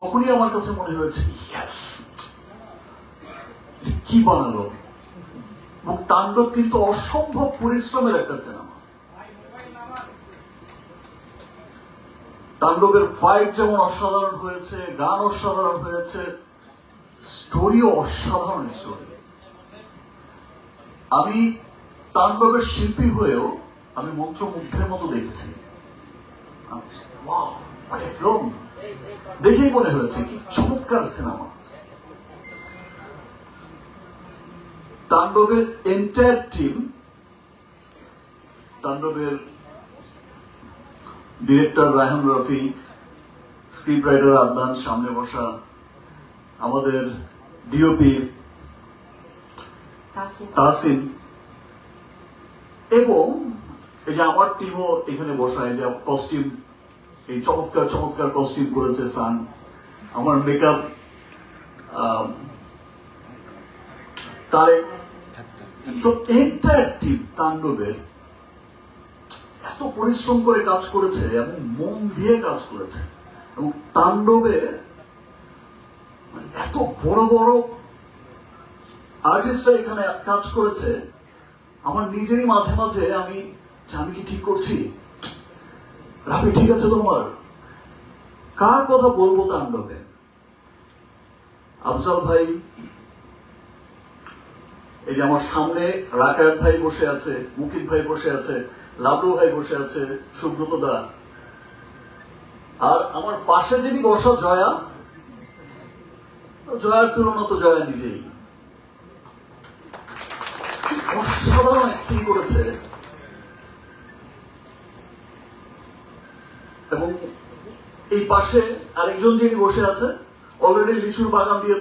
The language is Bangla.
তখনই আমার কাছে মনে হয়েছে কি বানালো। এবং তাণ্ডব কিন্তু অসম্ভব পরিশ্রমের একটা সিনেমা। তাণ্ডবের ফাইট যেমন অসাধারণ হয়েছে, গান অসাধারণ হয়েছে, স্টোরিও অসাধারণ স্টোরি। আমি তাণ্ডবের শিল্পী হয়েও আমি মন্ত্রমুগ্ধের মতো দেখেছি। দেখেই মনে হয়েছে কি চমৎকার সিনেমা। তাণ্ডবের এন্টায়ার টিম, তাণ্ডবের director Raihan Rafi, script writer Adnan সামনে বসা, আমাদের ডিওপি তাসিন, এবং এই যে আমার টিমও এখানে বসা, এই যে কস্টিউম, এই চমৎকার চমৎকার কস্টিউম করেছে সান, আমার মেকআপ তারে, তো এন্টায়ার টিম তাণ্ডবের এত পরিশ্রম করে কাজ করেছে এবং মন দিয়ে কাজ করেছে। এবং তাণ্ডবে এত বড় বড় আর্টিস্টরা এখানে কাজ করেছে, আমার নিজেরই মাঝে মাঝে আমি কি ঠিক করছি, রাফি ঠিক আছে তোমার, কার কথা বলবো তাণ্ডবে? আফজাল ভাই, এই যে আমার সামনে রাকায়াত ভাই বসে আছে, মুকিত ভাই বসে আছে, লাবলু ভাই বসে আছে, সুব্রত দা, আর আমার পাশে যিনি বসা জয়া, জয়ার তুলনা তো জয়া নিজেই অসাধারণ অ্যাক্টিং করেছে। এবং এই পাশে আরেকজন যিনি বসে আছে, অলরেডি লিচুর বাগান দিয়ে